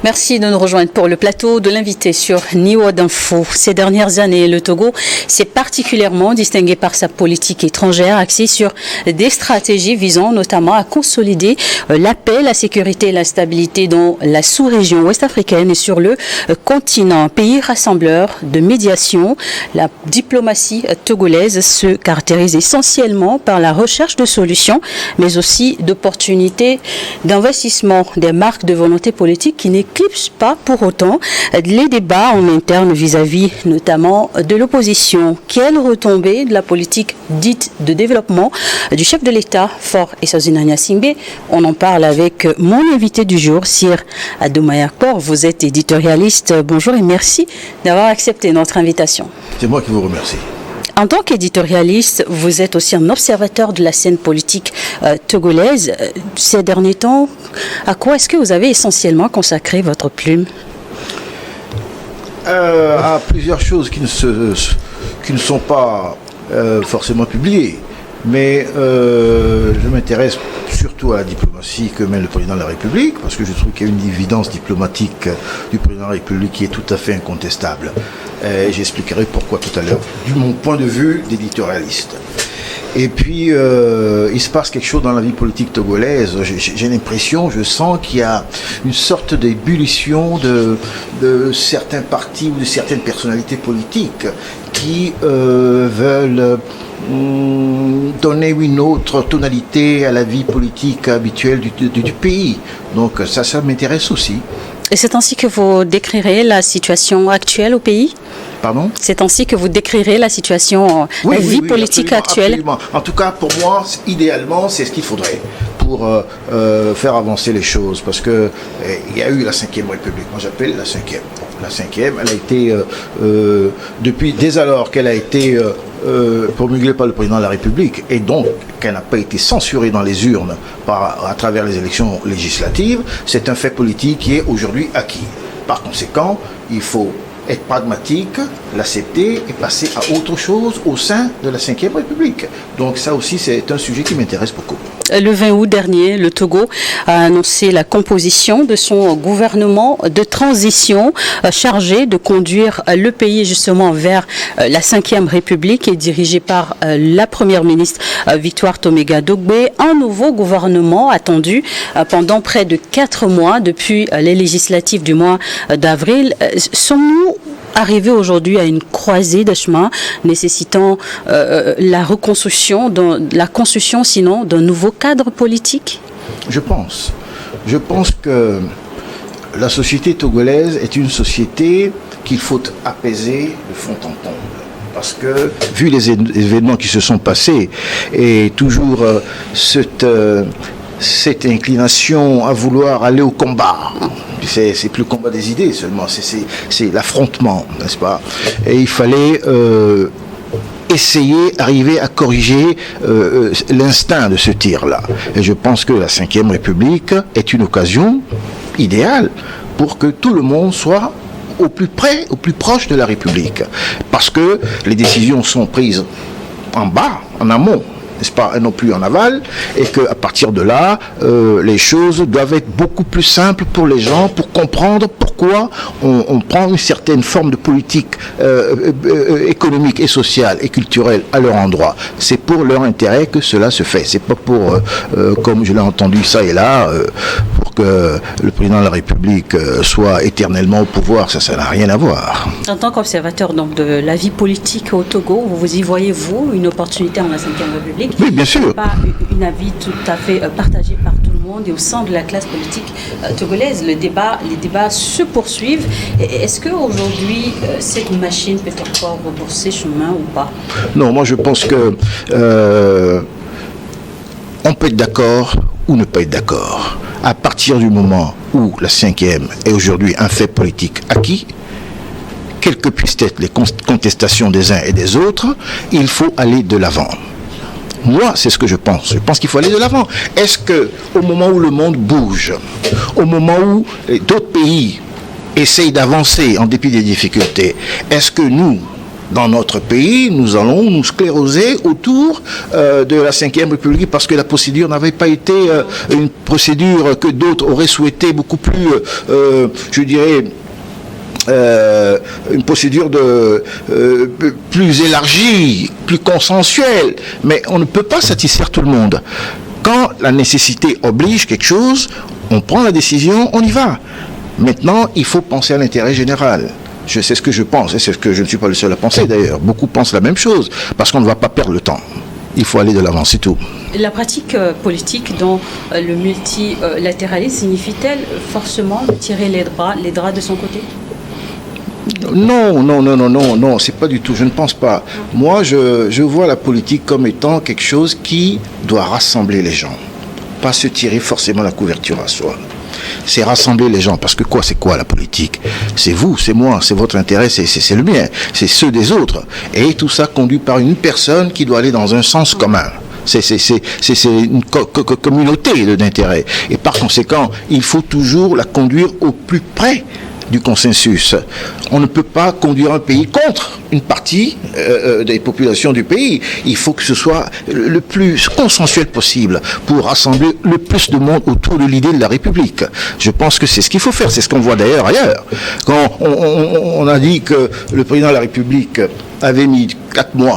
Merci de nous rejoindre pour le plateau de l'invité sur Niwa d'Info. Ces dernières années, le Togo s'est particulièrement distingué par sa politique étrangère axée sur des stratégies visant notamment à consolider la paix, la sécurité et la stabilité dans la sous-région ouest-africaine et sur le continent. Pays rassembleur de médiation, la diplomatie togolaise se caractérise essentiellement par la recherche de solutions, mais aussi d'opportunités d'investissement, des marques de volonté politique qui n'éclipsent pas pour autant les débats en interne vis-à-vis notamment de l'opposition. Quelle retombée de la politique dite de développement du chef de l'État, Faure Eswazini Gnassingbé? On en parle avec mon invité du jour, Sir Adoumaya Kor. Vous êtes éditorialiste. Bonjour et merci d'avoir accepté notre invitation. C'est moi qui vous remercie. En tant qu'éditorialiste, vous êtes aussi un observateur de la scène politique togolaise. Ces derniers temps, à quoi est-ce que vous avez essentiellement consacré votre plume? À plusieurs choses qui ne sont pas forcément publiées. Mais je m'intéresse surtout à la diplomatie que mène le président de la République, parce que je trouve qu'il y a une évidence diplomatique du président de la République qui est tout à fait incontestable. J'expliquerai pourquoi tout à l'heure, de mon point de vue d'éditorialiste. Et puis, il se passe quelque chose dans la vie politique togolaise. J'ai l'impression, je sens qu'il y a une sorte d'ébullition de certains partis ou de certaines personnalités politiques qui veulent donner une autre tonalité à la vie politique habituelle du pays. Donc ça m'intéresse aussi. Et c'est ainsi que vous décrirez la situation actuelle au pays? Pardon? C'est ainsi que vous décrirez la situation, la vie politique actuelle? Absolument. En tout cas, pour moi, idéalement, c'est ce qu'il faudrait pour faire avancer les choses. Parce que il y a eu la 5e République. Moi, j'appelle la 5e. La 5e, elle a été, dès alors qu'elle a été promulguée par le président de la République, et donc qu'elle n'a pas été censurée dans les urnes à travers les élections législatives, c'est un fait politique qui est aujourd'hui acquis. Par conséquent, il faut être pragmatique, l'accepter et passer à autre chose au sein de la 5e République. Donc ça aussi, c'est un sujet qui m'intéresse beaucoup. Le 20 août dernier, le Togo a annoncé la composition de son gouvernement de transition chargé de conduire le pays justement vers la 5e République et dirigé par la première ministre Victoire Toméga Dogbe. Un nouveau gouvernement attendu pendant près de 4 mois depuis les législatives du mois d'avril. Sommes-nous arriver aujourd'hui à une croisée de chemin nécessitant la reconstruction, la construction sinon d'un nouveau cadre politique? Je pense que la société togolaise est une société qu'il faut apaiser de fond en comble. Parce que, vu les événements qui se sont passés, et toujours cette inclination à vouloir aller au combat. C'est plus le combat des idées seulement, c'est l'affrontement, n'est-ce pas? Et il fallait arriver à corriger l'instinct de ce tir-là. Et je pense que la 5e République est une occasion idéale pour que tout le monde soit au plus près, au plus proche de la République. Parce que les décisions sont prises en bas, en amont, n'est-ce pas, et non plus en aval, et qu'à partir de là, les choses doivent être beaucoup plus simples pour les gens, pour comprendre pourquoi on prend une certaine forme de politique économique et sociale et culturelle à leur endroit. C'est pour leur intérêt que cela se fait. C'est pas pour, comme je l'ai entendu ça et là, pour que le président de la République soit éternellement au pouvoir. Ça n'a rien à voir. En tant qu'observateur donc de la vie politique au Togo, vous y voyez-vous une opportunité en la 5e République? Oui, bien sûr. Pas une avis tout à fait partagé par tout le monde et au sein de la classe politique togolaise. Les débats se poursuivent. Est-ce qu'aujourd'hui, cette machine peut encore rebrousser chemin ou pas? Non, moi je pense que on peut être d'accord ou ne pas être d'accord. À partir du moment où la 5e est aujourd'hui un fait politique acquis, quelles que puissent être les contestations des uns et des autres, il faut aller de l'avant. Moi, c'est ce que je pense. Je pense qu'il faut aller de l'avant. Est-ce que, au moment où le monde bouge, au moment où d'autres pays essayent d'avancer en dépit des difficultés, est-ce que nous, dans notre pays, nous allons nous scléroser autour de la Ve République parce que la procédure n'avait pas été une procédure que d'autres auraient souhaité beaucoup plus, je dirais, une procédure plus élargie, plus consensuelle. Mais on ne peut pas satisfaire tout le monde. Quand la nécessité oblige quelque chose, on prend la décision, on y va. Maintenant, il faut penser à l'intérêt général. Je sais ce que je pense, et c'est ce que je ne suis pas le seul à penser d'ailleurs. Beaucoup pensent la même chose, parce qu'on ne va pas perdre le temps. Il faut aller de l'avant, c'est tout. La pratique politique dans le multilatéralisme signifie-t-elle forcément tirer les draps de son côté ? Non, c'est pas du tout, je ne pense pas. Moi, je vois la politique comme étant quelque chose qui doit rassembler les gens, pas se tirer forcément la couverture à soi. C'est rassembler les gens, parce que c'est quoi la politique ? C'est vous, c'est moi, c'est votre intérêt, c'est le mien, c'est ceux des autres. Et tout ça conduit par une personne qui doit aller dans un sens commun. C'est une communauté d'intérêts. Et par conséquent, il faut toujours la conduire au plus près du consensus. On ne peut pas conduire un pays contre une partie des populations du pays. Il faut que ce soit le plus consensuel possible pour rassembler le plus de monde autour de l'idée de la République. Je pense que c'est ce qu'il faut faire. C'est ce qu'on voit d'ailleurs ailleurs. Quand on a dit que le président de la République avait mis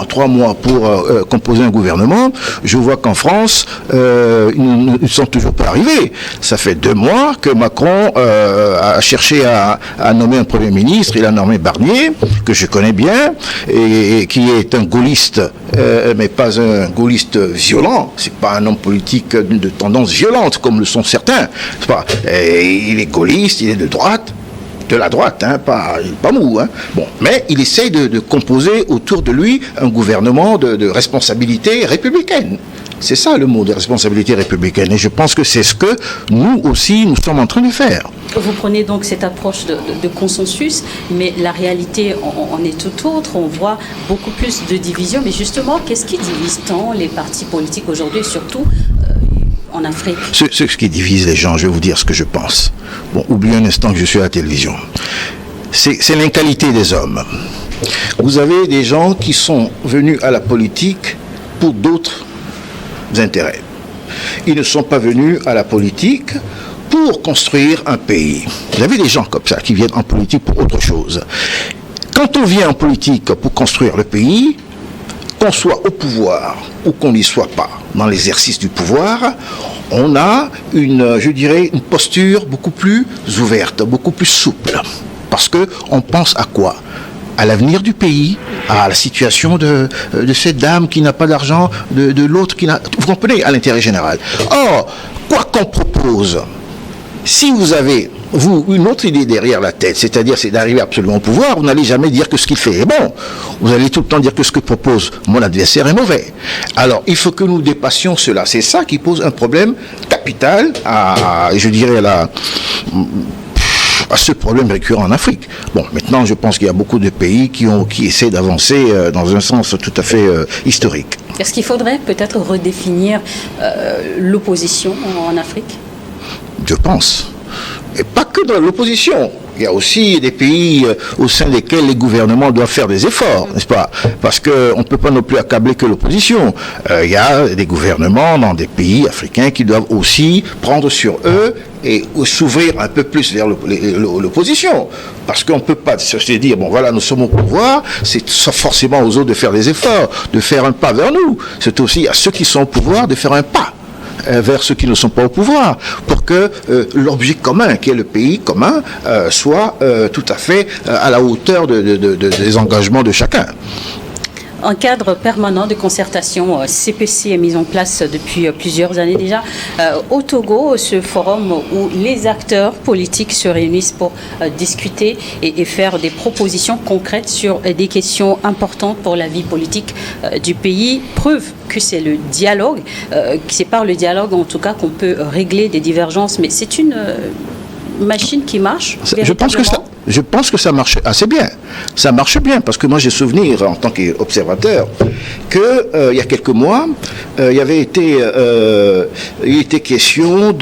3 mois pour composer un gouvernement, je vois qu'en France, ils ne sont toujours pas arrivés. Ça fait 2 mois que Macron a cherché à nommer un Premier ministre. Il a nommé Barnier, que je connais bien, et qui est un gaulliste, mais pas un gaulliste violent. C'est pas un homme politique de tendance violente, comme le sont certains. Il est gaulliste, il est de droite. De la droite, pas mou. Bon, mais il essaye de composer autour de lui un gouvernement de responsabilité républicaine. C'est ça le mot de responsabilité républicaine. Et je pense que c'est ce que nous aussi, nous sommes en train de faire. Vous prenez donc cette approche de consensus, mais la réalité en est tout autre. On voit beaucoup plus de divisions. Mais justement, qu'est-ce qui divise tant les partis politiques aujourd'hui, et surtout en Afrique? Ce qui divise les gens, je vais vous dire ce que je pense. Bon, oubliez un instant que je suis à la télévision. C'est l'inqualité des hommes. Vous avez des gens qui sont venus à la politique pour d'autres intérêts. Ils ne sont pas venus à la politique pour construire un pays. Vous avez des gens comme ça qui viennent en politique pour autre chose. Quand on vient en politique pour construire le pays, qu'on soit au pouvoir ou qu'on n'y soit pas, dans l'exercice du pouvoir, on a une posture beaucoup plus ouverte, beaucoup plus souple. Parce qu'on pense à quoi ? À l'avenir du pays, à la situation de cette dame qui n'a pas d'argent, de l'autre qui n'a... Vous comprenez ? À l'intérêt général. Or, quoi qu'on propose, si vous avez, une autre idée derrière la tête, c'est-à-dire c'est d'arriver absolument au pouvoir, vous n'allez jamais dire que ce qu'il fait est bon. Vous allez tout le temps dire que ce que propose mon adversaire est mauvais. Alors, il faut que nous dépassions cela. C'est ça qui pose un problème capital à ce problème récurrent en Afrique. Bon, maintenant, je pense qu'il y a beaucoup de pays qui essaient d'avancer dans un sens tout à fait historique. Est-ce qu'il faudrait peut-être redéfinir l'opposition en Afrique ? Je pense. Et pas que dans l'opposition. Il y a aussi des pays au sein desquels les gouvernements doivent faire des efforts, n'est-ce pas ? Parce qu'on ne peut pas non plus accabler que l'opposition. Il y a des gouvernements dans des pays africains qui doivent aussi prendre sur eux et s'ouvrir un peu plus vers l'opposition. Parce qu'on ne peut pas se dire, bon voilà, nous sommes au pouvoir, c'est forcément aux autres de faire des efforts, de faire un pas vers nous. C'est aussi à ceux qui sont au pouvoir de faire un pas vers ceux qui ne sont pas au pouvoir, pour que l'objet commun, qui est le pays commun, soit tout à fait à la hauteur des engagements de chacun. Un cadre permanent de concertation CPC est mis en place depuis plusieurs années déjà. Au Togo, ce forum où les acteurs politiques se réunissent pour discuter et faire des propositions concrètes sur des questions importantes pour la vie politique du pays, preuve que c'est le dialogue, que c'est par le dialogue en tout cas qu'on peut régler des divergences. Mais c'est une machine qui marche. Je pense que ça marche assez bien. Ça marche bien parce que moi j'ai souvenir en tant qu'observateur que il y a quelques mois il était question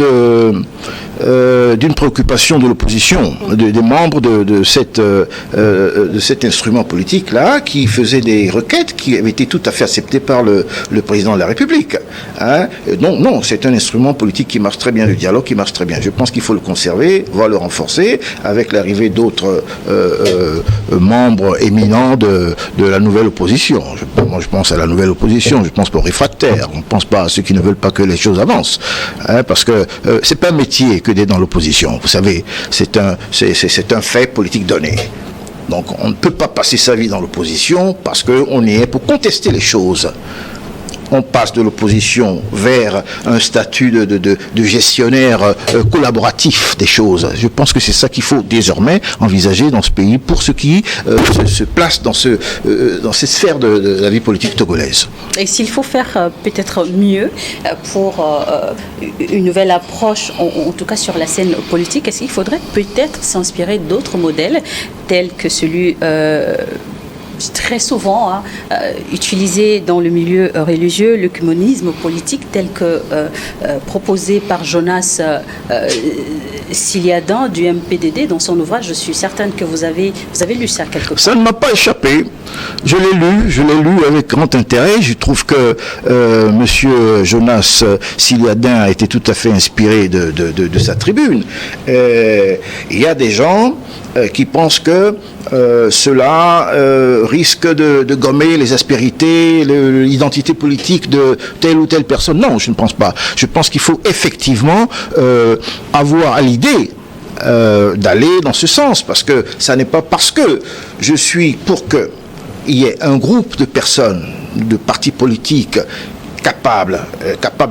d'une préoccupation de l'opposition, des membres de cet instrument politique-là, qui faisait des requêtes qui avaient été tout à fait acceptées par le président de la République. Hein? Non, c'est un instrument politique qui marche très bien, le dialogue qui marche très bien. Je pense qu'il faut le conserver, voire le renforcer, avec l'arrivée d'autres membres éminents de la nouvelle opposition. Moi, je pense à la nouvelle opposition, je pense pas aux réfractaires, on ne pense pas à ceux qui ne veulent pas que les choses avancent. Hein, parce que c'est pas un métier que d'être dans l'opposition. Vous savez, c'est un fait politique donné. Donc on ne peut pas passer sa vie dans l'opposition parce qu'on y est pour contester les choses. On passe de l'opposition vers un statut de gestionnaire collaboratif des choses. Je pense que c'est ça qu'il faut désormais envisager dans ce pays pour ceux qui se placent dans cette sphère de la vie politique togolaise. Et s'il faut faire peut-être mieux pour une nouvelle approche, en tout cas sur la scène politique, est-ce qu'il faudrait peut-être s'inspirer d'autres modèles tels que celui très souvent utilisé dans le milieu religieux, l'œcuménisme politique tel que proposé par Jonas Siliadin du MPDD dans son ouvrage. Je suis certaine que vous avez lu ça quelque part. Ça ne m'a pas échappé. Je l'ai lu avec grand intérêt. Je trouve que monsieur Jonas Siliadin a été tout à fait inspiré de sa tribune. Il y a des gens qui pensent que cela risque de gommer les aspérités, l'identité politique de telle ou telle personne. Non, je ne pense pas. Je pense qu'il faut effectivement avoir à l'idée d'aller dans ce sens, parce que ça n'est pas parce que je suis pour qu'il y ait un groupe de personnes, de partis politiques capable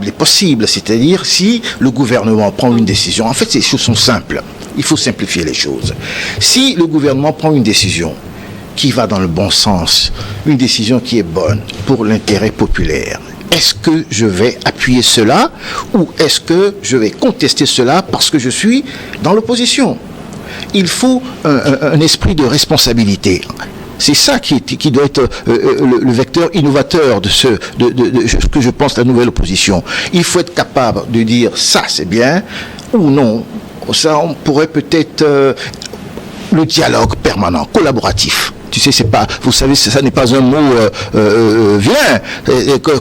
et possible, c'est-à-dire si le gouvernement prend une décision. En fait, les choses sont simples. Il faut simplifier les choses. Si le gouvernement prend une décision qui va dans le bon sens, une décision qui est bonne pour l'intérêt populaire, est-ce que je vais appuyer cela ou est-ce que je vais contester cela parce que je suis dans l'opposition? Il faut un esprit de responsabilité. C'est ça qui doit être le vecteur innovateur de ce que je pense la nouvelle opposition. Il faut être capable de dire ça c'est bien ou non. Ça, on pourrait peut-être le dialogue permanent, collaboratif. Tu sais, c'est pas, vous savez, ça n'est pas un mot vilain.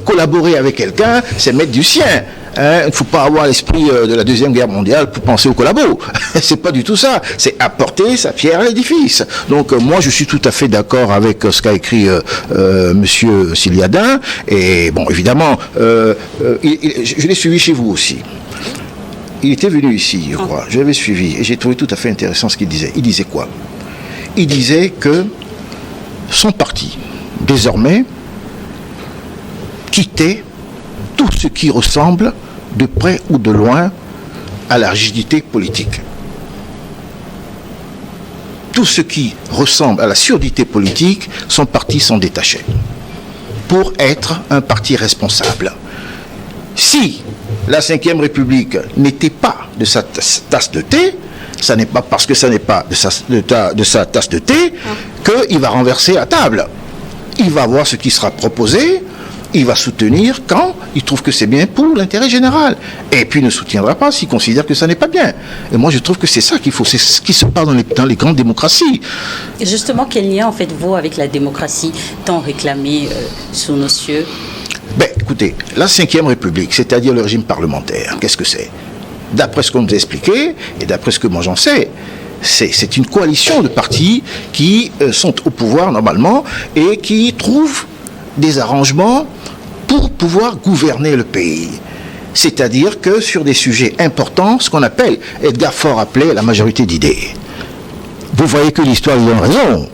Collaborer avec quelqu'un, c'est mettre du sien. Hein, il ne faut pas avoir l'esprit de la Deuxième Guerre mondiale pour penser au collabo. C'est pas du tout ça. C'est apporter sa pierre à l'édifice. Donc moi, je suis tout à fait d'accord avec ce qu'a écrit monsieur Siliadin. Et bon, évidemment, je l'ai suivi chez vous aussi. Il était venu ici, je crois. Je l'avais suivi et j'ai trouvé tout à fait intéressant ce qu'il disait. Il disait quoi? Il disait que son parti, désormais, quittait tout ce qui ressemble, de près ou de loin, à la rigidité politique. Tout ce qui ressemble à la surdité politique, son parti s'en détachait pour être un parti responsable. Si la Ve République n'était pas de sa tasse de thé, ça n'est pas parce que ça n'est pas de sa tasse de thé qu'il va renverser la table. Il va voir ce qui sera proposé, il va soutenir quand il trouve que c'est bien pour l'intérêt général. Et puis il ne soutiendra pas s'il considère que ça n'est pas bien. Et moi je trouve que c'est ça qu'il faut, c'est ce qui se passe dans les grandes démocraties. Et justement, quel lien en faites-vous avec la démocratie tant réclamée sous nos cieux? Ben, écoutez, la Ve République, c'est-à-dire le régime parlementaire, qu'est-ce que c'est? D'après ce qu'on nous a expliqué, et d'après ce que moi j'en sais, c'est une coalition de partis qui sont au pouvoir normalement et qui trouvent des arrangements pour pouvoir gouverner le pays. C'est-à-dire que sur des sujets importants, ce qu'on appelle, Edgar Faure appelait la majorité d'idées. Vous voyez que l'histoire lui donne raison.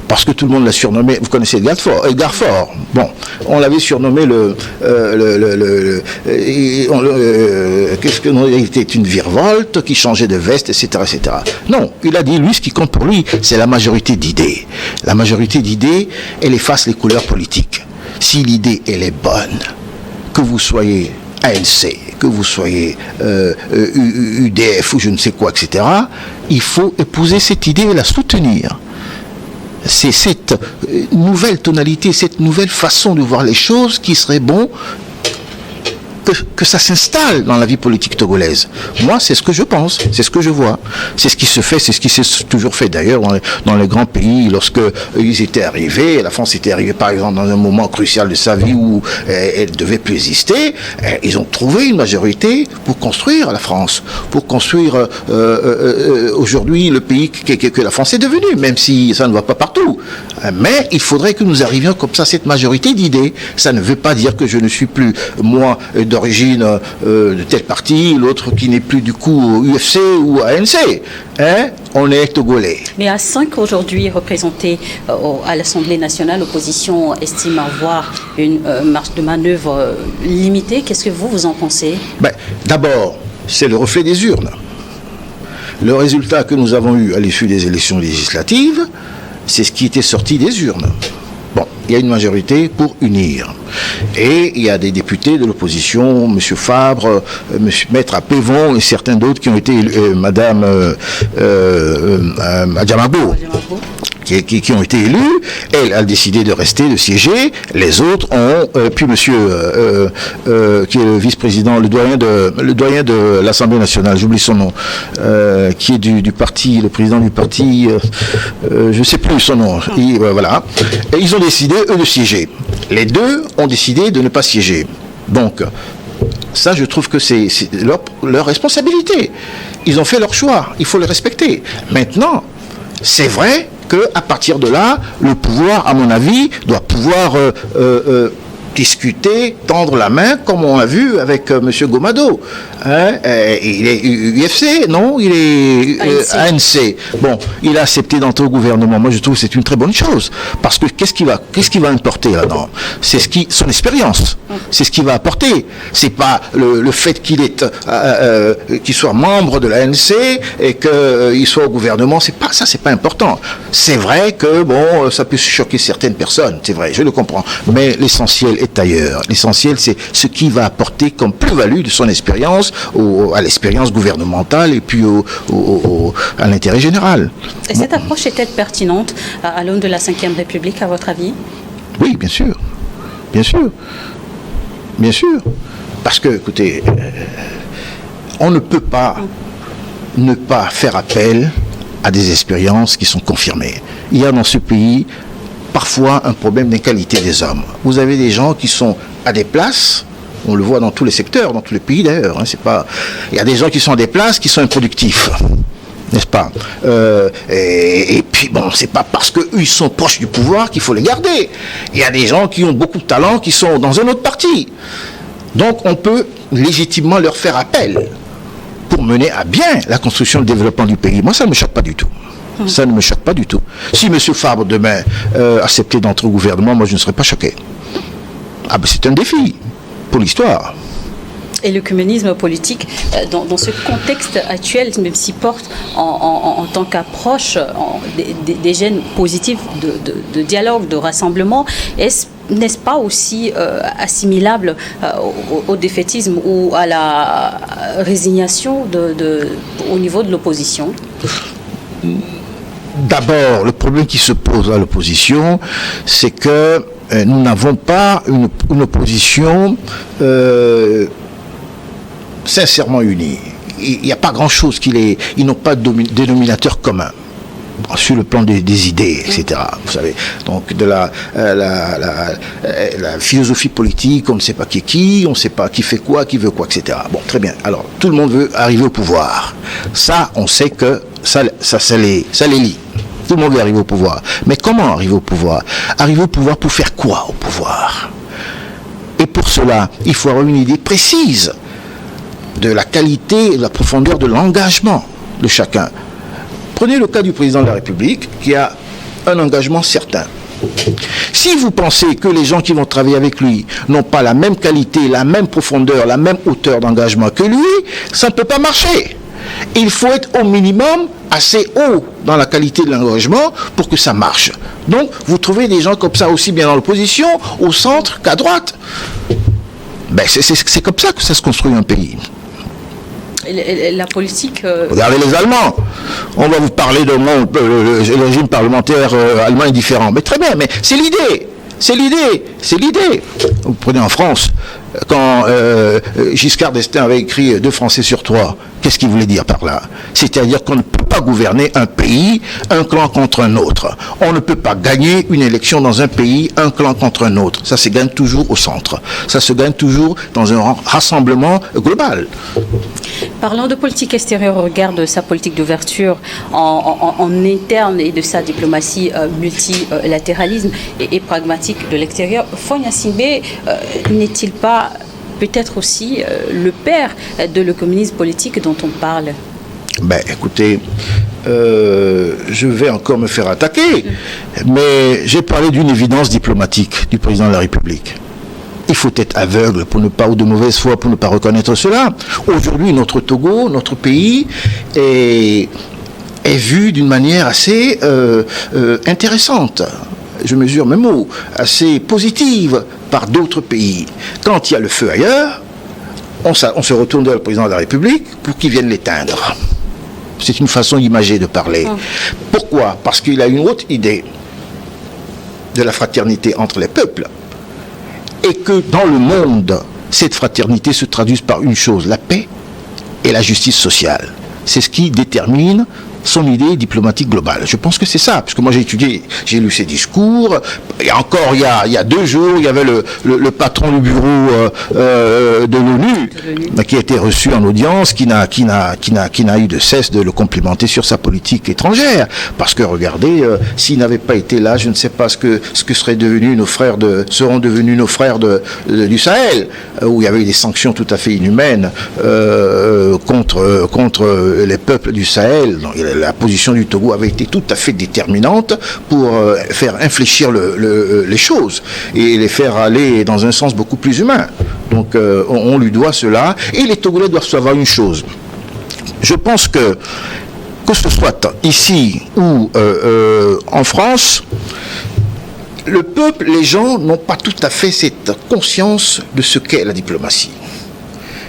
Parce que tout le monde l'a surnommé, vous connaissez Edgar Faure. Bon, on l'avait surnommé qu'est-ce que il était une virevolte qui changeait de veste, etc., etc. Non, il a dit, lui, ce qui compte pour lui, c'est la majorité d'idées. La majorité d'idées, elle efface les couleurs politiques. Si l'idée, elle est bonne, que vous soyez ANC, que vous soyez UDF ou je ne sais quoi, etc., il faut épouser cette idée et la soutenir. C'est cette nouvelle tonalité, cette nouvelle façon de voir les choses qui serait bon que ça s'installe dans la vie politique togolaise. Moi, c'est ce que je pense, c'est ce que je vois. C'est ce qui se fait, c'est ce qui s'est toujours fait d'ailleurs dans les grands pays. Lorsque ils étaient arrivés, la France était arrivée par exemple dans un moment crucial de sa vie où elle devait plus exister, ils ont trouvé une majorité pour construire la France, pour construire aujourd'hui le pays que la France est devenue, même si ça ne va pas partout. Mais il faudrait que nous arrivions comme ça à cette majorité d'idées. Ça ne veut pas dire que je ne suis plus, moi, d'origine de tel parti, l'autre qui n'est plus du coup UFC ou ANC. Hein? On est togolais. Mais à 5 aujourd'hui représentés à l'Assemblée nationale, l'opposition estime avoir une marge de manœuvre limitée. Qu'est-ce que vous en pensez? D'abord, c'est le reflet des urnes. Le résultat que nous avons eu à l'issue des élections législatives, c'est ce qui était sorti des urnes. Bon, il y a une majorité pour unir. Et il y a des députés de l'opposition, M. Fabre, Maître Apévon et certains d'autres qui ont été élus, Madame Adjamabo, qui ont été élus. Elle a décidé de rester, de siéger. Les autres ont, puis monsieur, qui est le vice-président, le doyen de l'Assemblée nationale, j'oublie son nom, qui est du parti, le président du parti, je ne sais plus son nom. Voilà. Et ils ont décidé, eux, de siéger. Les deux ont décidé de ne pas siéger. Donc, ça, je trouve que c'est leur responsabilité. Ils ont fait leur choix. Il faut les respecter. Maintenant, c'est vrai qu'à partir de là, le pouvoir, à mon avis, doit pouvoir discuter, tendre la main, comme on a vu avec M. Gomado. Hein, il est UFC, non? Il est ANC. Bon, il a accepté d'entrer au gouvernement. Moi, je trouve que c'est une très bonne chose. Parce que qu'est-ce qu'il va importer là-dedans? C'est son expérience. C'est ce qu'il va apporter. C'est pas le fait qu'il soit membre de l'ANC et qu'il soit au gouvernement. C'est pas important. C'est vrai que, bon, ça peut choquer certaines personnes. C'est vrai, je le comprends. Mais l'essentiel est ailleurs. L'essentiel, c'est ce qu'il va apporter comme plus-value de son expérience à l'expérience gouvernementale et puis à l'intérêt général. Et cette approche est-elle pertinente à l'aune de la Ve République, à votre avis? Oui, bien sûr. Bien sûr. Bien sûr. Parce que, écoutez, on ne peut pas ne pas faire appel à des expériences qui sont confirmées. Il y a dans ce pays parfois un problème d'inqualité des hommes. Vous avez des gens qui sont à des places, on le voit dans tous les secteurs, dans tous les pays d'ailleurs, hein, il y a des gens qui sont à des places qui sont improductifs, n'est-ce pas? Et puis bon, c'est pas parce qu'eux ils sont proches du pouvoir qu'il faut les garder. Il y a des gens qui ont beaucoup de talent qui sont dans un autre parti. Donc on peut légitimement leur faire appel pour mener à bien la construction et le développement du pays. Moi, ça ne me choque pas du tout. Ça ne me choque pas du tout. Si M. Fabre, demain, acceptait d'entrer au gouvernement, moi, je ne serais pas choqué. Ah ben, c'est un défi pour l'histoire. Et le communisme politique, dans ce contexte actuel, même s'il porte en tant qu'approche des gènes positifs de dialogue, de rassemblement, n'est-ce pas aussi assimilable au défaitisme ou à la résignation au niveau de l'opposition? D'abord, le problème qui se pose à l'opposition, c'est que nous n'avons pas une opposition sincèrement unie. Il n'y a pas grand-chose ils n'ont pas de dénominateur commun sur le plan des idées, etc. Vous savez, donc de la philosophie politique, on ne sait pas qui est qui, on ne sait pas qui fait quoi, qui veut quoi, etc. Bon, très bien. Alors, tout le monde veut arriver au pouvoir. Ça, on sait que ça les lie. Tout le monde veut arriver au pouvoir. Mais comment arriver au pouvoir? Arriver au pouvoir pour faire quoi au pouvoir? Et pour cela, il faut avoir une idée précise de la qualité et de la profondeur de l'engagement de chacun. Prenez le cas du président de la République qui a un engagement certain. Si vous pensez que les gens qui vont travailler avec lui n'ont pas la même qualité, la même profondeur, la même hauteur d'engagement que lui, ça ne peut pas marcher. Il faut être au minimum assez haut dans la qualité de l'engagement pour que ça marche. Donc, vous trouvez des gens comme ça aussi bien dans l'opposition, au centre qu'à droite. Ben, c'est comme ça que ça se construit un pays. La politique... Regardez les Allemands. On va vous parler de le régime parlementaire allemand est différent. Mais très bien, mais c'est l'idée. C'est l'idée. Vous prenez en France, quand Giscard d'Estaing avait écrit 2 Français sur 3, qu'est-ce qu'il voulait dire par là? C'est-à-dire qu'on ne peut pas gouverner un pays, un clan contre un autre. On ne peut pas gagner une élection dans un pays, un clan contre un autre. Ça se gagne toujours au centre. Ça se gagne toujours dans un rassemblement global. Parlons de politique extérieure au regard de sa politique d'ouverture en interne et de sa diplomatie multilatéralisme et pragmatique de l'extérieur. Faure Gnassingbé n'est-il pas peut-être aussi le père de l'œcuménisme politique dont on parle? Écoutez, je vais encore me faire attaquer, mais j'ai parlé d'une évidence diplomatique du président de la République. Il faut être aveugle ou de mauvaise foi pour ne pas reconnaître cela. Aujourd'hui, notre Togo, notre pays, est vu d'une manière assez intéressante. Je mesure mes mots, assez positive par d'autres pays. Quand il y a le feu ailleurs, on se retourne vers le président de la République pour qu'il vienne l'éteindre. C'est une façon imagée de parler. Pourquoi? Parce qu'il a une autre idée de la fraternité entre les peuples. Et que dans le monde, cette fraternité se traduise par une chose, la paix et la justice sociale. C'est ce qui détermine son idée diplomatique globale. Je pense que c'est ça, parce que moi j'ai étudié, j'ai lu ses discours, et encore il y a 2 jours, il y avait le patron du bureau de l'ONU qui a été reçu en audience, qui n'a eu de cesse de le complimenter sur sa politique étrangère, parce que regardez, s'il n'avait pas été là, je ne sais pas ce que seront devenus nos frères du Sahel, où il y avait des sanctions tout à fait inhumaines contre les peuples du Sahel. Donc, la position du Togo avait été tout à fait déterminante pour faire infléchir les choses et les faire aller dans un sens beaucoup plus humain. Donc on lui doit cela, et les Togolais doivent savoir une chose. Je pense que ce soit ici ou en France, le peuple, les gens n'ont pas tout à fait cette conscience de ce qu'est la diplomatie.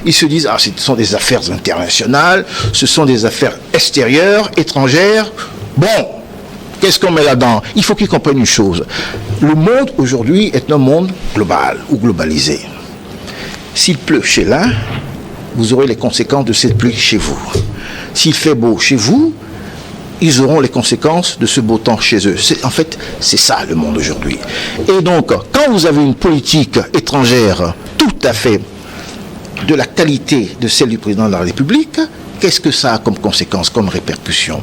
Ils se disent, ce sont des affaires internationales, ce sont des affaires extérieures, étrangères. Bon, qu'est-ce qu'on met là-dedans? Il faut qu'ils comprennent une chose. Le monde aujourd'hui est un monde global ou globalisé. S'il pleut chez l'un, vous aurez les conséquences de cette pluie chez vous. S'il fait beau chez vous, ils auront les conséquences de ce beau temps chez eux. En fait, c'est ça le monde aujourd'hui. Et donc, quand vous avez une politique étrangère tout à fait de la qualité de celle du président de la République, qu'est-ce que ça a comme conséquence, comme répercussion?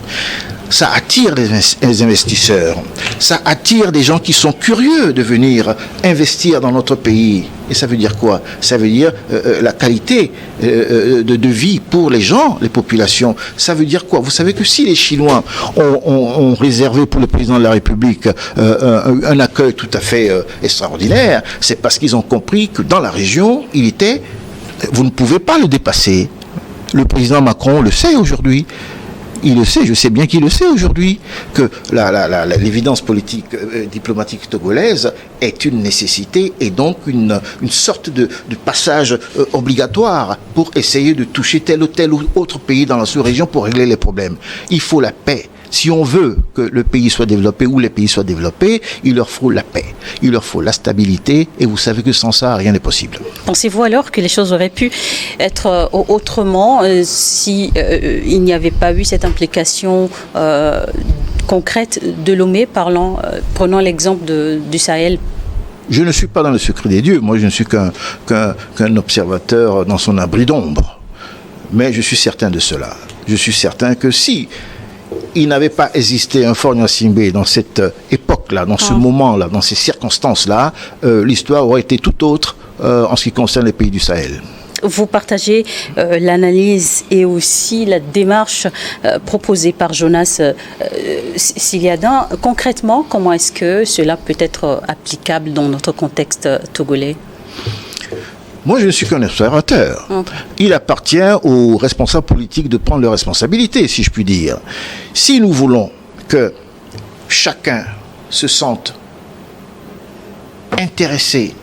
Ça attire les investisseurs, ça attire des gens qui sont curieux de venir investir dans notre pays. Et ça veut dire quoi? Ça veut dire la qualité de vie pour les gens, les populations. Ça veut dire quoi? Vous savez que si les Chinois ont réservé pour le président de la République un accueil tout à fait extraordinaire, c'est parce qu'ils ont compris que dans la région, vous ne pouvez pas le dépasser. Le président Macron le sait aujourd'hui. Il le sait, je sais bien qu'il le sait aujourd'hui, que l'évidence politique, diplomatique togolaise est une nécessité et donc une sorte de passage obligatoire pour essayer de toucher tel ou autre pays dans la sous-région pour régler les problèmes. Il faut la paix. Si on veut que le pays soit développé ou les pays soient développés, il leur faut la paix, il leur faut la stabilité, et vous savez que sans ça, rien n'est possible. Pensez-vous alors que les choses auraient pu être autrement si il n'y avait pas eu cette implication concrète de Lomé, prenant l'exemple du Sahel? Je ne suis pas dans le secret des dieux, moi je ne suis qu'un observateur dans son abri d'ombre. Mais je suis certain de cela. Je suis certain que si il n'avait pas existé un Faure Gnassingbé dans cette époque-là, dans ce moment-là, dans ces circonstances-là, l'histoire aurait été tout autre en ce qui concerne les pays du Sahel. Vous partagez l'analyse et aussi la démarche proposée par Jonas Siliadin. Concrètement, comment est-ce que cela peut être applicable dans notre contexte togolais? Moi, je ne suis qu'un observateur. Il appartient aux responsables politiques de prendre leurs responsabilités, si je puis dire. Si nous voulons que chacun se sente intéressé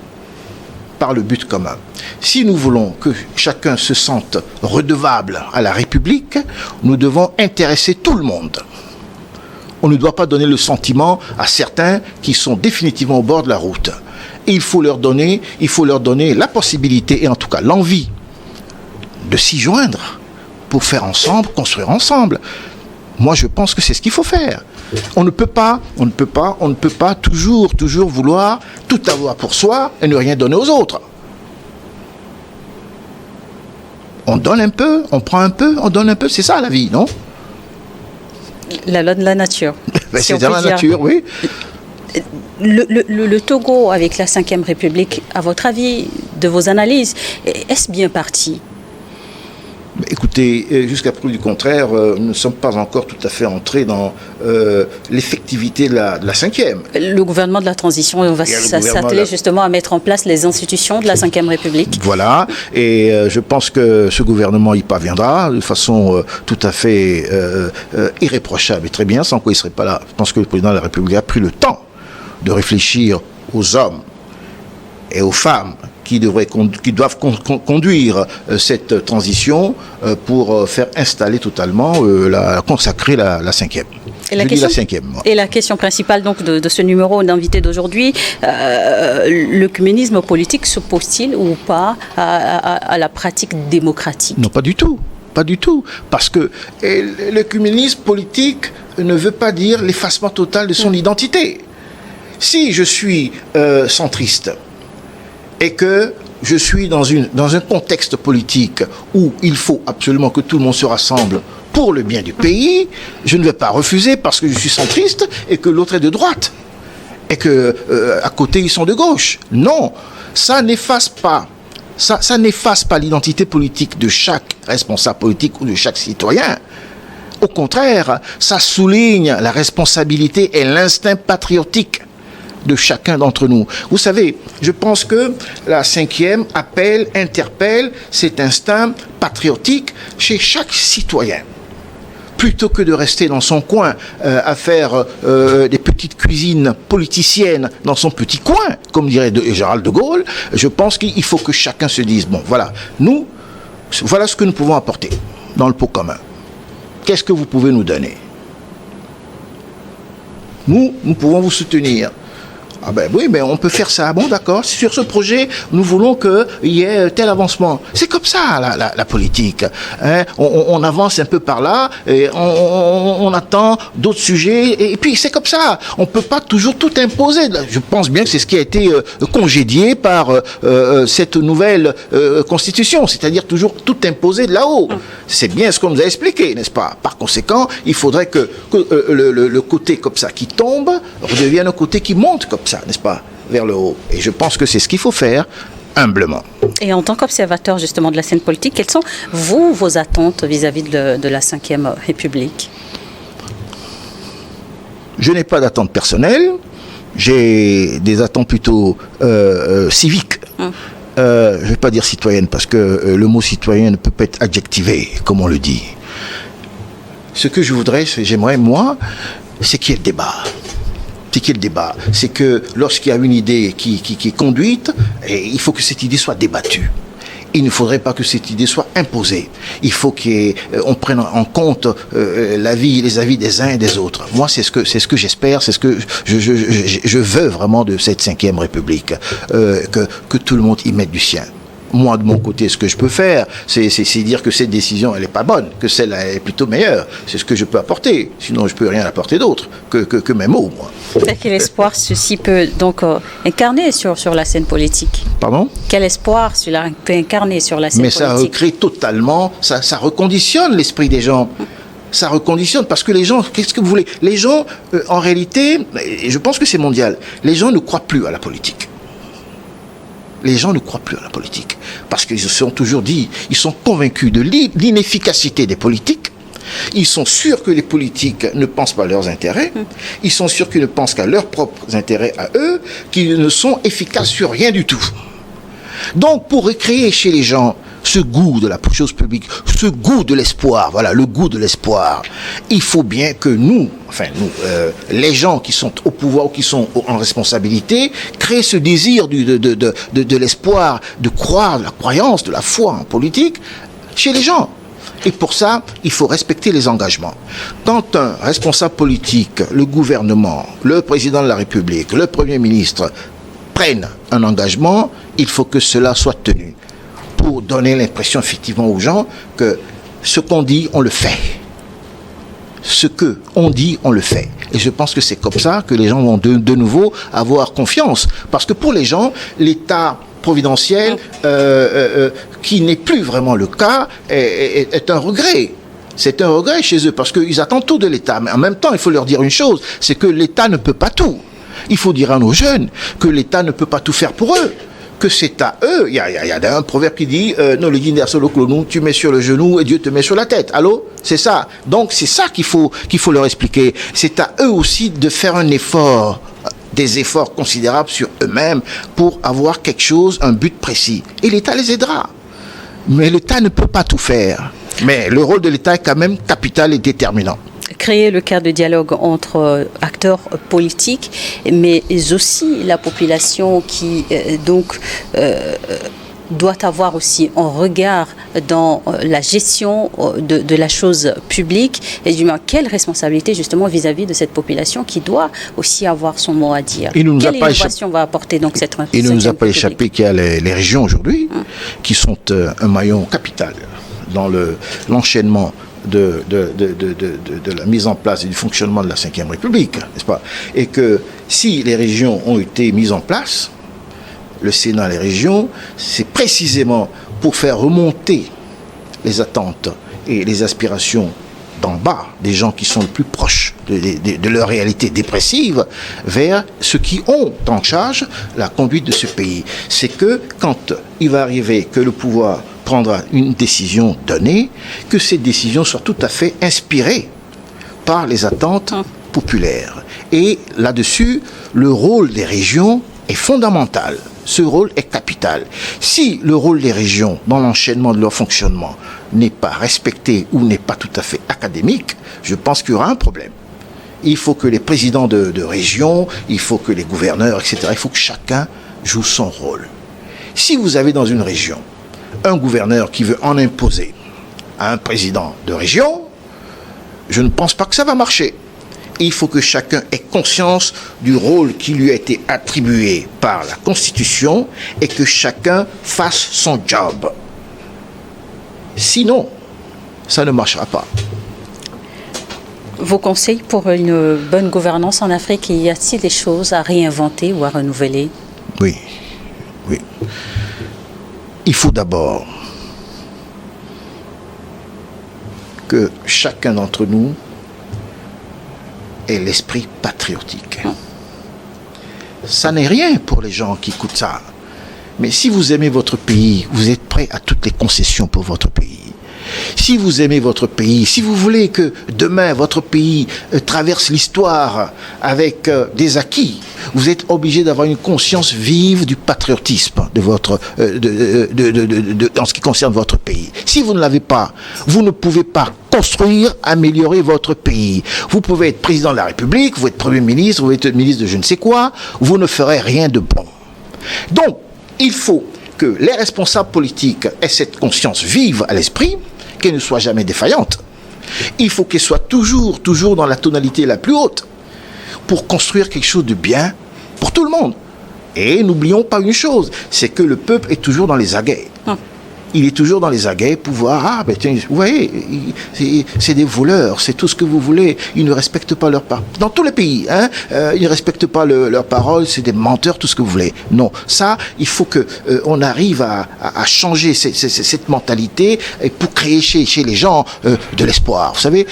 par le but commun, si nous voulons que chacun se sente redevable à la République, nous devons intéresser tout le monde On ne doit pas donner le sentiment à certains qui sont définitivement au bord de la route. Et il faut leur donner la possibilité et en tout cas l'envie de s'y joindre pour faire ensemble, construire ensemble. Moi, je pense que c'est ce qu'il faut faire. On ne peut pas toujours vouloir tout avoir pour soi et ne rien donner aux autres. On donne un peu, on prend un peu, on donne un peu, c'est ça la vie, non? La loi de la nature. C'est dans la nature, oui. Le Togo avec la Ve République, à votre avis, de vos analyses, est-ce bien parti? Écoutez, jusqu'à preuve du contraire, nous ne sommes pas encore tout à fait entrés dans l'effectivité de la Ve. Le gouvernement de la transition va s'atteler justement à mettre en place les institutions de la Ve République. Voilà, et je pense que ce gouvernement y parviendra de façon tout à fait irréprochable et très bien, sans quoi il ne serait pas là. Je pense que le président de la République a pris le temps de réfléchir aux hommes et aux femmes qui doivent conduire cette transition pour faire installer totalement, consacrer la Ve. Et la question principale donc de ce numéro d'invité d'aujourd'hui, l'œcuménisme politique s'oppose-t-il ou pas à la pratique démocratique? Non, pas du tout. Pas du tout. Parce que l'œcuménisme politique ne veut pas dire l'effacement total de son identité. Si je suis centriste, et que je suis dans un contexte politique où il faut absolument que tout le monde se rassemble pour le bien du pays, je ne vais pas refuser parce que je suis centriste et que l'autre est de droite et que à côté ils sont de gauche. Non, ça n'efface pas l'identité politique de chaque responsable politique ou de chaque citoyen. Au contraire, ça souligne la responsabilité et l'instinct patriotique de chacun d'entre nous. Vous savez, je pense que la Ve interpelle cet instinct patriotique chez chaque citoyen. Plutôt que de rester dans son coin à faire des petites cuisines politiciennes dans son petit coin, comme dirait Gérald de Gaulle, je pense qu'il faut que chacun se dise, bon, voilà ce que nous pouvons apporter dans le pot commun. Qu'est-ce que vous pouvez nous donner? Nous pouvons vous soutenir. Ah ben oui, mais on peut faire ça. Bon, d'accord. Sur ce projet, nous voulons qu'il y ait tel avancement. C'est comme ça, la politique. Hein? On avance un peu par là, et on attend d'autres sujets, et puis c'est comme ça. On ne peut pas toujours tout imposer. Je pense bien que c'est ce qui a été congédié par cette nouvelle constitution, c'est-à-dire toujours tout imposer de là-haut. C'est bien ce qu'on nous a expliqué, n'est-ce pas? Par conséquent, il faudrait que le côté comme ça qui tombe redevienne un côté qui monte comme ça, n'est-ce pas, vers le haut. Et je pense que c'est ce qu'il faut faire, humblement. Et en tant qu'observateur justement de la scène politique, quelles sont vos attentes vis-à-vis de la Ve République? Je n'ai pas d'attente personnelle, j'ai des attentes plutôt civiques. Je ne vais pas dire citoyenne, parce que le mot citoyen ne peut pas être adjectivé, comme on le dit. Ce que je voudrais, j'aimerais, moi, c'est qu'il y ait le débat. C'est que lorsqu'il y a une idée qui est conduite, il faut que cette idée soit débattue. Il ne faudrait pas que cette idée soit imposée. Il faut qu'on prenne en compte les avis des uns et des autres. Moi, c'est ce que j'espère, c'est ce que je veux vraiment de cette Ve République, que tout le monde y mette du sien. Moi, de mon côté, ce que je peux faire, c'est dire que cette décision, elle n'est pas bonne, que celle-là est plutôt meilleure. C'est ce que je peux apporter. Sinon, je ne peux rien apporter d'autre que mes mots, moi. Quel espoir ceci peut donc incarner sur la scène politique? Pardon? Quel espoir cela peut incarner sur la scène politique? Mais ça recrée totalement, ça reconditionne l'esprit des gens. Ça reconditionne, parce que les gens, qu'est-ce que vous voulez? Les gens, en réalité, et je pense que c'est mondial, les gens ne croient plus à la politique. Les gens ne croient plus à la politique. Parce qu'ils se sont toujours dit, ils sont convaincus de l'inefficacité des politiques. Ils sont sûrs que les politiques ne pensent pas à leurs intérêts. Ils sont sûrs qu'ils ne pensent qu'à leurs propres intérêts à eux, qu'ils ne sont efficaces sur rien du tout. Donc, pour recréer chez les gens ce goût de la chose publique, ce goût de l'espoir, voilà, le goût de l'espoir, il faut bien que nous, les gens qui sont au pouvoir ou qui sont en responsabilité, créent ce désir de l'espoir, de croire, de la croyance, de la foi en politique chez les gens. Et pour ça, il faut respecter les engagements. Quand un responsable politique, le gouvernement, le président de la République, le Premier ministre prennent un engagement, il faut que cela soit tenu. Pour donner l'impression effectivement aux gens que ce qu'on dit, on le fait. Ce qu'on dit, on le fait. Et je pense que c'est comme ça que les gens vont de nouveau avoir confiance. Parce que pour les gens, l'État providentiel, qui n'est plus vraiment le cas, est un regret. C'est un regret chez eux, parce qu'ils attendent tout de l'État. Mais en même temps, il faut leur dire une chose, c'est que l'État ne peut pas tout. Il faut dire à nos jeunes que l'État ne peut pas tout faire pour eux. Que c'est à eux. Il y a un proverbe qui dit non, le dîner solo clonou, tu mets sur le genou et Dieu te met sur la tête. Allô? C'est ça. Donc c'est ça qu'il faut leur expliquer. C'est à eux aussi de faire un effort, des efforts considérables sur eux-mêmes pour avoir quelque chose, un but précis. Et l'État les aidera. Mais l'État ne peut pas tout faire. Mais le rôle de l'État est quand même capital et déterminant. Créer le cadre de dialogue entre acteurs politiques, mais aussi la population qui doit avoir aussi un regard dans la gestion de la chose publique, et du moins quelle responsabilité justement vis-à-vis de cette population qui doit aussi avoir son mot à dire. Quelle innovation va apporter donc cette Il ne nous a pas échappé qu'il y a les régions aujourd'hui qui sont un maillon capital dans l'enchaînement de la mise en place et du fonctionnement de la Ve République, n'est-ce pas? Et que si les régions ont été mises en place, le Sénat, les régions, c'est précisément pour faire remonter les attentes et les aspirations d'en bas, des gens qui sont le plus proches de leur réalité dépressive, vers ceux qui ont en charge la conduite de ce pays. C'est que quand il va arriver que le pouvoir prendra une décision donnée, que cette décision soit tout à fait inspirée par les attentes populaires. Et là-dessus, le rôle des régions est fondamental. Ce rôle est capital. Si le rôle des régions dans l'enchaînement de leur fonctionnement n'est pas respecté ou n'est pas tout à fait académique, je pense qu'il y aura un problème. Il faut que les présidents de régions, il faut que les gouverneurs, etc., il faut que chacun joue son rôle. Si vous avez dans une région un gouverneur qui veut en imposer à un président de région, je ne pense pas que ça va marcher. Il faut que chacun ait conscience du rôle qui lui a été attribué par la Constitution et que chacun fasse son job. Sinon, ça ne marchera pas. Vos conseils pour une bonne gouvernance en Afrique, y a-t-il des choses à réinventer ou à renouveler? Oui. Il faut d'abord que chacun d'entre nous ait l'esprit patriotique. Ça n'est rien pour les gens qui écoutent ça. Mais si vous aimez votre pays, vous êtes prêt à toutes les concessions pour votre pays. Si vous aimez votre pays, si vous voulez que demain votre pays traverse l'histoire avec des acquis, vous êtes obligé d'avoir une conscience vive du patriotisme de votre, en ce qui concerne votre pays. Si vous ne l'avez pas, vous ne pouvez pas construire, améliorer votre pays. Vous pouvez être président de la République, vous êtes Premier ministre, vous êtes ministre de je ne sais quoi, vous ne ferez rien de bon. Donc, il faut que les responsables politiques aient cette conscience vive à l'esprit, qu'elle ne soit jamais défaillante. Il faut qu'elle soit toujours dans la tonalité la plus haute pour construire quelque chose de bien pour tout le monde. Et n'oublions pas une chose, c'est que le peuple est toujours dans les aguets. Il est toujours dans les aguets pour voir, tiens, vous voyez, c'est des voleurs, c'est tout ce que vous voulez. Ils ne respectent pas leurs paroles. Dans tous les pays, ils ne respectent pas leurs paroles, c'est des menteurs, tout ce que vous voulez. Non, ça, il faut qu'on arrive à changer cette mentalité et pour créer chez les gens de l'espoir. Vous savez,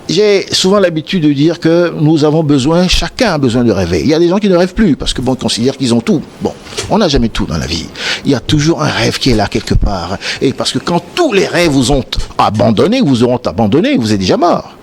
j'ai souvent l'habitude de dire que nous avons besoin, chacun a besoin de rêver. Il y a des gens qui ne rêvent plus parce que ils considèrent qu'ils ont tout. Bon, on n'a jamais tout dans la vie. Il y a toujours un rêve qui est là quelque part. Et parce que quand tous les rêves vous ont abandonné, vous êtes déjà mort.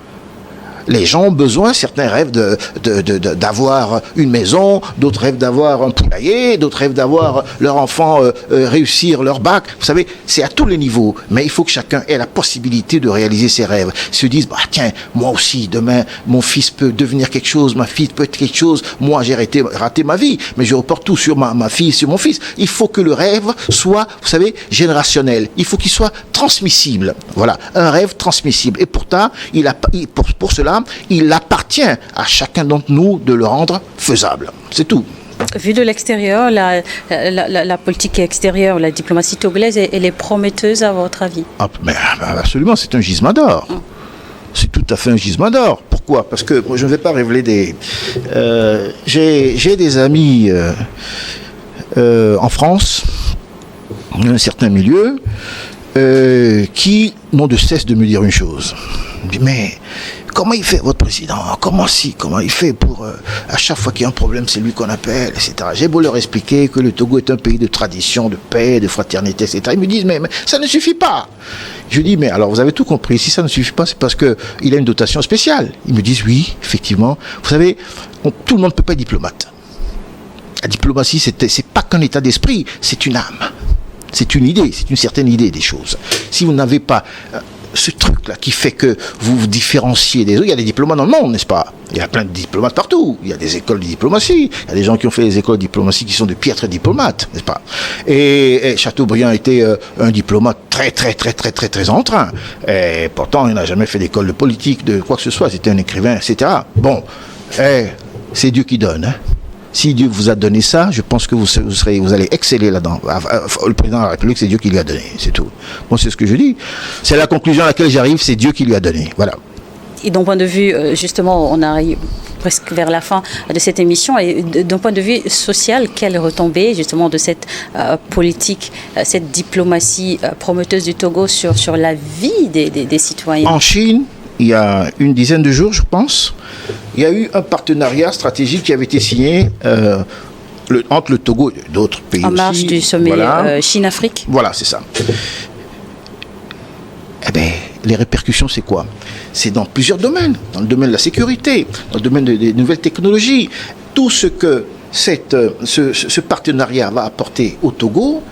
Les gens ont besoin, certains rêvent d'avoir une maison, d'autres rêvent d'avoir un poulailler, d'autres rêvent d'avoir leur enfant réussir leur bac. Vous savez, c'est à tous les niveaux. Mais il faut que chacun ait la possibilité de réaliser ses rêves. Se disent, bah, tiens, moi aussi, demain, mon fils peut devenir quelque chose, ma fille peut être quelque chose. Moi, j'ai raté ma vie, mais je reporte tout sur ma fille, sur mon fils. Il faut que le rêve soit, vous savez, générationnel. Il faut qu'il soit transmissible. Voilà, un rêve transmissible. Et pourtant, pour cela, il appartient à chacun d'entre nous de le rendre faisable. C'est tout. Vu de l'extérieur, la politique extérieure, la diplomatie togolaise, elle est prometteuse à votre avis? Mais absolument, c'est un gisement d'or. C'est tout à fait un gisement d'or. Pourquoi? Parce que je ne vais pas révéler des... j'ai des amis en France, dans un certain milieu, qui n'ont de cesse de me dire une chose. Je me dis, mais comment il fait votre président? Comment il fait pour... à chaque fois qu'il y a un problème, c'est lui qu'on appelle, etc. J'ai beau leur expliquer que le Togo est un pays de tradition, de paix, de fraternité, etc. Ils me disent, mais ça ne suffit pas. Je dis, mais alors vous avez tout compris. Si ça ne suffit pas, c'est parce qu'il a une dotation spéciale. Ils me disent, oui, effectivement. Vous savez, tout le monde ne peut pas être diplomate. La diplomatie, c'est pas qu'un état d'esprit, c'est une âme. C'est une idée, c'est une certaine idée des choses. Si vous n'avez pas ce truc-là qui fait que vous vous différenciez des autres, il y a des diplomates dans le monde, n'est-ce pas? Il y a plein de diplomates partout. Il y a des écoles de diplomatie. Il y a des gens qui ont fait les écoles de diplomatie qui sont de piètres diplomates, n'est-ce pas? Et Chateaubriand était un diplomate très en train. Et pourtant, il n'a jamais fait d'école de politique, de quoi que ce soit. C'était un écrivain, etc. Bon, c'est Dieu qui donne, hein. Si Dieu vous a donné ça, je pense que vous allez exceller là-dedans. Le président de la République, c'est Dieu qui lui a donné, c'est tout. Bon, c'est ce que je dis. C'est la conclusion à laquelle j'arrive, c'est Dieu qui lui a donné. Voilà. Et d'un point de vue, justement, on arrive presque vers la fin de cette émission, et d'un point de vue social, quelle retombée justement de cette politique, cette diplomatie prometteuse du Togo sur la vie des citoyens? En Chine, il y a une dizaine de jours, je pense, il y a eu un partenariat stratégique qui avait été signé entre le Togo et d'autres pays aussi. En marge du sommet Chine-Afrique. Voilà, c'est ça. Eh bien, les répercussions, c'est quoi? C'est dans plusieurs domaines. Dans le domaine de la sécurité, dans le domaine des nouvelles technologies. Tout ce que ce partenariat va apporter au Togo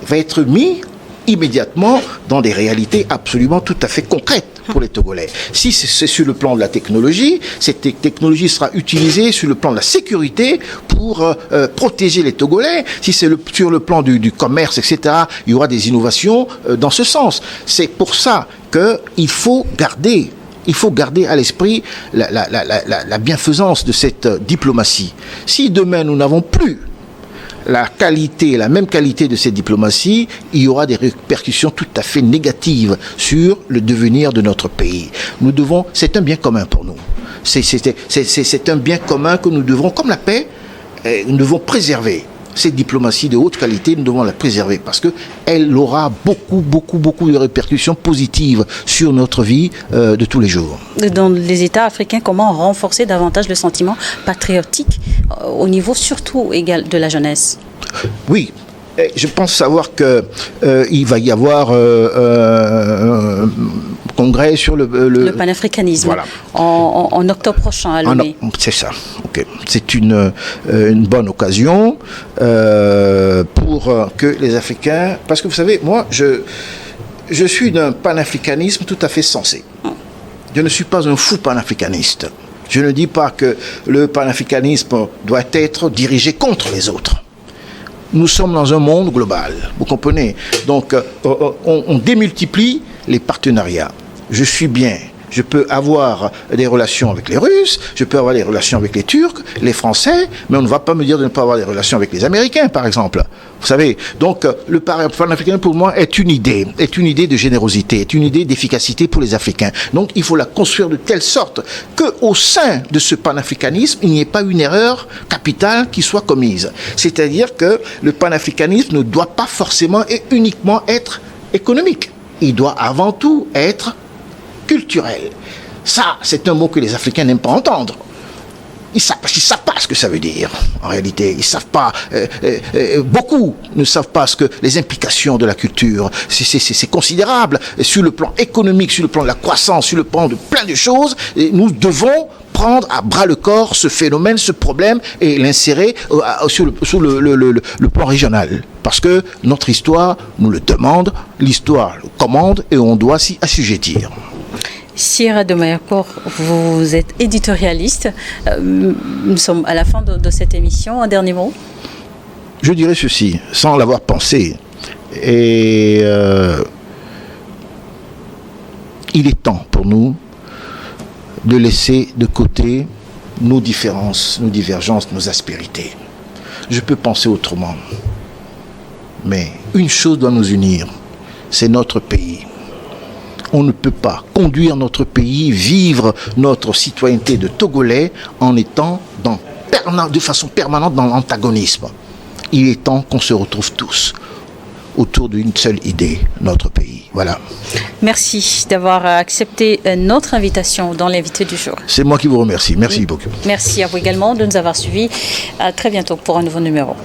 va être mis immédiatement dans des réalités absolument tout à fait concrètes pour les Togolais. Si c'est sur le plan de la technologie, cette technologie sera utilisée sur le plan de la sécurité pour protéger les Togolais. Si c'est sur le plan du commerce, etc., il y aura des innovations dans ce sens. C'est pour ça qu'il faut garder à l'esprit la bienfaisance de cette diplomatie. Si demain nous n'avons plus la même qualité de cette diplomatie, il y aura des répercussions tout à fait négatives sur le devenir de notre pays. C'est un bien commun pour nous. C'est un bien commun que nous devrons, comme la paix, nous devons préserver. Cette diplomatie de haute qualité, nous devons la préserver parce qu'elle aura beaucoup de répercussions positives sur notre vie de tous les jours. Dans les États africains, comment renforcer davantage le sentiment patriotique au niveau surtout égal de la jeunesse? Oui. Je pense savoir qu'il va y avoir un congrès sur le panafricanisme, voilà, en octobre prochain à Lomé. C'est ça. Okay. C'est une bonne occasion pour que les Africains... Parce que vous savez, moi, je suis d'un panafricanisme tout à fait sensé. Je ne suis pas un fou panafricaniste. Je ne dis pas que le panafricanisme doit être dirigé contre les autres. Nous sommes dans un monde global, vous comprenez? Donc, on démultiplie les partenariats. Je suis bien. Je peux avoir des relations avec les Russes, je peux avoir des relations avec les Turcs, les Français, mais on ne va pas me dire de ne pas avoir des relations avec les Américains, par exemple. Vous savez, donc le panafricanisme pour moi est une idée de générosité, est une idée d'efficacité pour les Africains. Donc il faut la construire de telle sorte qu'au sein de ce panafricanisme, il n'y ait pas une erreur capitale qui soit commise. C'est-à-dire que le panafricanisme ne doit pas forcément et uniquement être économique. Il doit avant tout être culturel. Ça, c'est un mot que les Africains n'aiment pas entendre. ils savent pas ce que ça veut dire, en réalité. Ils savent pas, beaucoup ne savent pas ce que les implications de la culture. C'est considérable sur le plan économique, sur le plan de la croissance, sur le plan de plein de choses. Et nous devons prendre à bras le corps ce phénomène, ce problème et l'insérer sur le plan régional. Parce que notre histoire nous le demande, l'histoire le commande et on doit s'y assujettir. Sierra de Mayakor, vous êtes éditorialiste. Nous sommes à la fin de cette émission. Un dernier mot? Je dirais ceci, sans l'avoir pensé. Et il est temps pour nous de laisser de côté nos différences, nos divergences, nos aspérités. Je peux penser autrement. Mais une chose doit nous unir, c'est notre pays. On ne peut pas conduire notre pays, vivre notre citoyenneté de Togolais en étant de façon permanente dans l'antagonisme. Il est temps qu'on se retrouve tous autour d'une seule idée, notre pays. Voilà. Merci d'avoir accepté notre invitation dans l'invité du jour. C'est moi qui vous remercie. Merci beaucoup. Merci à vous également de nous avoir suivis. À très bientôt pour un nouveau numéro.